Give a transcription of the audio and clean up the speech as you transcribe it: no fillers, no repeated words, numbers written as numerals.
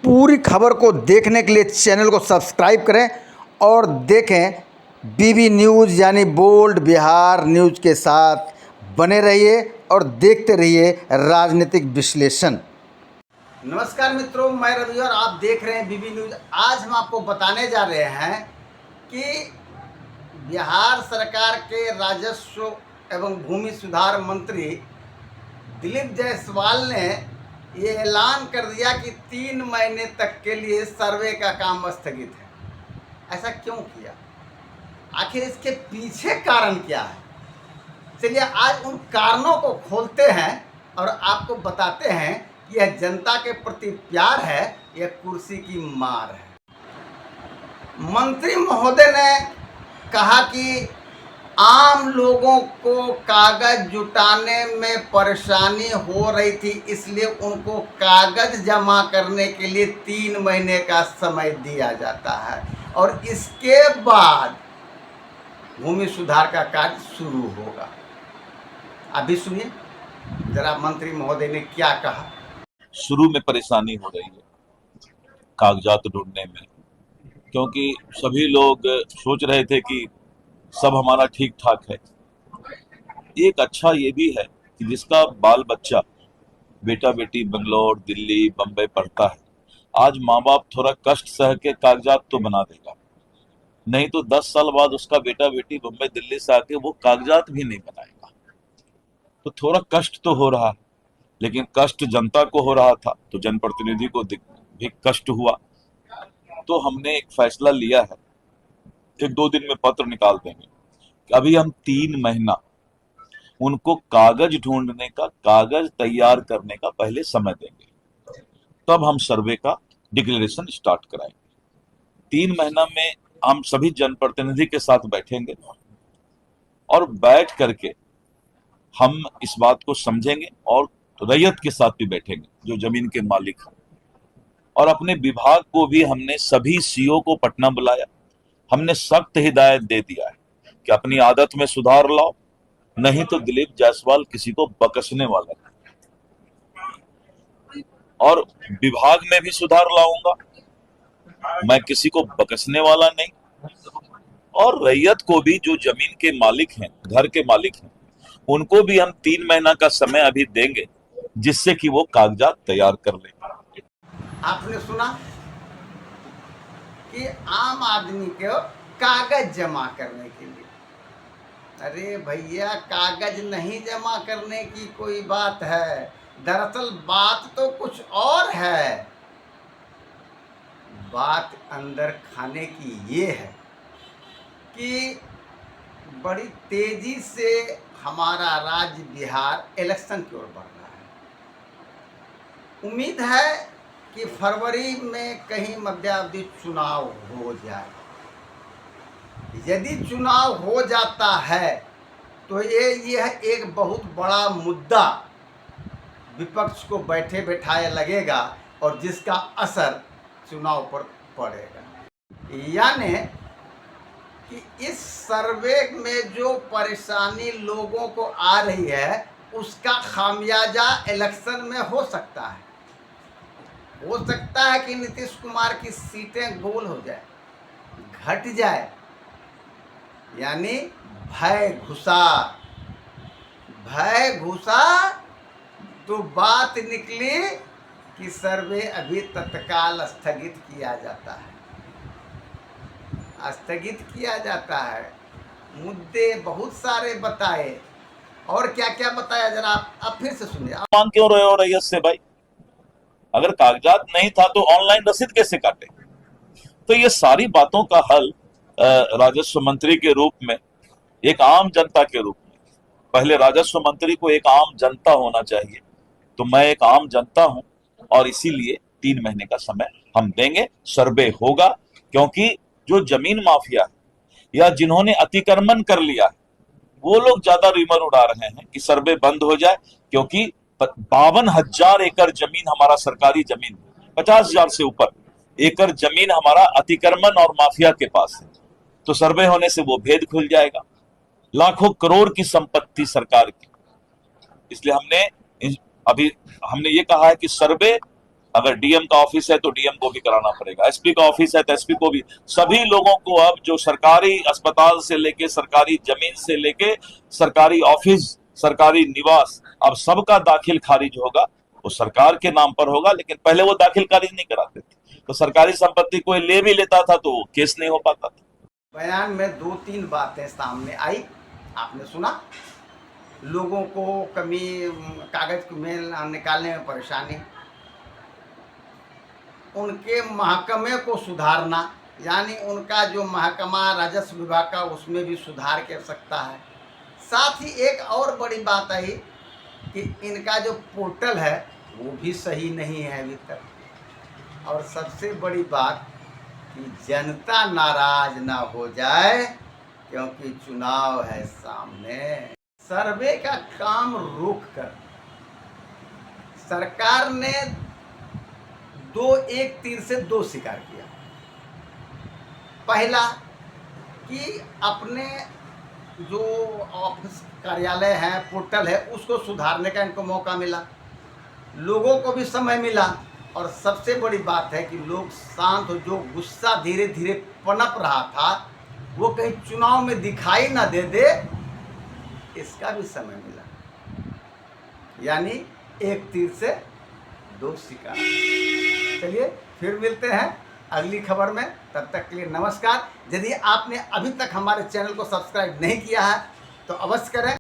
पूरी खबर को देखने के लिए चैनल को सब्सक्राइब करें और देखें बीबी न्यूज़ यानी बोल्ड बिहार न्यूज़ के साथ बने रहिए और देखते रहिए राजनीतिक विश्लेषण। नमस्कार मित्रों, मैं रवि और आप देख रहे हैं बीबी न्यूज़। आज हम आपको बताने जा रहे हैं कि बिहार सरकार के राजस्व एवं भूमि सुधार मंत्री दिलीप जायसवाल ने ये ऐलान कर दिया कि 3 महीने तक के लिए सर्वे का काम स्थगित है। ऐसा क्यों किया? आखिर इसके पीछे कारण क्या है? चलिए आज उन कारणों को खोलते हैं और आपको बताते हैं कि यह जनता के प्रति प्यार है या कुर्सी की मार है। मंत्री महोदय ने कहा कि आम लोगों को कागज जुटाने में परेशानी हो रही थी, इसलिए उनको कागज जमा करने के लिए 3 महीने का समय दिया जाता है और इसके बाद भूमि सुधार का कार्य शुरू होगा। अभी सुनिए जरा मंत्री महोदय ने क्या कहा। शुरू में परेशानी हो रही है कागजात ढूंढने में, क्योंकि सभी लोग सोच रहे थे कि सब हमारा ठीक ठाक है। एक अच्छा ये भी है कि जिसका बाल बच्चा बेटा बेटी बेंगलोर दिल्ली बम्बई पढ़ता है, आज माँ बाप थोड़ा कष्ट सह के कागजात तो बना देगा, नहीं तो 10 साल बाद उसका बेटा बेटी बम्बई दिल्ली से आके वो कागजात भी नहीं बनाएगा। तो थोड़ा कष्ट तो हो रहा है, लेकिन कष्ट जनता को हो रहा था तो जनप्रतिनिधि को भी कष्ट हुआ। तो हमने एक फैसला लिया है, 1-2 दिन में पत्र निकाल देंगे कि अभी हम 3 महीना उनको कागज ढूंढने का, कागज तैयार करने का पहले समय देंगे, तब हम सर्वे का डिक्लेरेशन स्टार्ट कराएंगे। 3 महीना में हम सभी जनप्रतिनिधि के साथ बैठेंगे और बैठ करके हम इस बात को समझेंगे और रैयत के साथ भी बैठेंगे जो जमीन के मालिक हैं। और अपने विभाग को भी हमने सभी सीओ को पटना बुलाया, हमने सख्त हिदायत दे दिया है कि अपनी आदत में सुधार लाओ, नहीं तो दिलीप जायसवाल किसी को बकसने वाला है। और विभाग में भी सुधार लाऊंगा, मैं किसी को बकसने वाला नहीं। और रैयत को भी, जो जमीन के मालिक हैं, घर के मालिक हैं, उनको भी हम 3 महीना का समय अभी देंगे, जिससे कि वो कागजात तैयार कर ले। आपने सुना कि आम आदमी को कागज जमा करने के लिए, अरे भैया कागज नहीं जमा करने की कोई बात है, दरअसल बात तो कुछ और है। बात अंदर खाने की ये है कि बड़ी तेजी से हमारा राज्य बिहार इलेक्शन की ओर बढ़ रहा है। उम्मीद है कि फरवरी में कहीं मध्यावधि चुनाव हो जाए। यदि चुनाव हो जाता है तो यह एक बहुत बड़ा मुद्दा विपक्ष को बैठे बैठाए लगेगा और जिसका असर चुनाव पर पड़ेगा। यानी कि इस सर्वे में जो परेशानी लोगों को आ रही है उसका खामियाजा इलेक्शन में हो सकता है। हो सकता है कि नीतीश कुमार की सीटें गोल हो जाए, घट जाए, यानी भय घुसा तो बात निकली कि सर्वे अभी तत्काल स्थगित किया जाता है। मुद्दे बहुत सारे बताए और क्या क्या बताया, जरा आप फिर से सुनिए। मांग क्यों रहे हो रैयत से भाई? अगर कागजात नहीं था तो ऑनलाइन रसीद कैसे काटे? तो ये सारी बातों का हल राजस्व मंत्री के रूप में, एक आम जनता के रूप में, पहले राजस्व मंत्री को एक आम जनता होना चाहिए, तो मैं एक आम जनता हूं और इसीलिए 3 महीने का समय हम देंगे। सर्वे होगा, क्योंकि जो जमीन माफिया है या जिन्होंने अतिक्रमण कर लिया है वो लोग ज्यादा रिमर उड़ा रहे हैं कि सर्वे बंद हो जाए, क्योंकि 52,000 एकड़ जमीन हमारा सरकारी जमीन, 50,000 से ऊपर एकड़ जमीन हमारा अतिक्रमण और माफिया के पास है। तो सर्वे होने से वो भेद खुल जाएगा। लाखों करोड़ की संपत्ति सरकार की, इसलिए हमने ये कहा है कि सर्वे अगर डीएम का ऑफिस है तो डीएम को भी कराना पड़ेगा, एसपी का ऑफिस है तो एसपी को भी। सभी लोगों को अब जो सरकारी अस्पताल से लेके सरकारी जमीन से लेके सरकारी ऑफिस, सरकारी निवास, अब सबका दाखिल खारिज होगा। वो सरकार के नाम पर होगा, लेकिन पहले वो दाखिल खारिज नहीं कराते थे, तो सरकारी संपत्ति कोई ले भी लेता था तो केस नहीं हो पाता था। बयान में 2-3 बातें सामने आई, आपने सुना। लोगों को कमी कागज में निकालने में परेशानी, उनके महकमे को सुधारना, यानी उनका जो महकमा राजस्व विभाग का उसमें भी सुधार की आवश्यकता है। साथ ही एक और बड़ी बात आई कि इनका जो पोर्टल है वो भी सही नहीं है अभी तक। और सबसे बड़ी बात कि जनता नाराज ना हो जाए, क्योंकि चुनाव है सामने। सर्वे का काम रोककर सरकार ने 1 तीर से 2 शिकार किया। पहला कि अपने जो ऑफिस कार्यालय है, पोर्टल है, उसको सुधारने का इनको मौका मिला, लोगों को भी समय मिला। और सबसे बड़ी बात है कि लोग शांत हो, जो गुस्सा धीरे धीरे पनप रहा था वो कहीं चुनाव में दिखाई ना दे, इसका भी समय मिला। यानी 1 तीर से 2 शिकार। चलिए फिर मिलते हैं अगली खबर में, तब तक के लिए नमस्कार। यदि आपने अभी तक हमारे चैनल को सब्सक्राइब नहीं किया है तो अवश्य करें।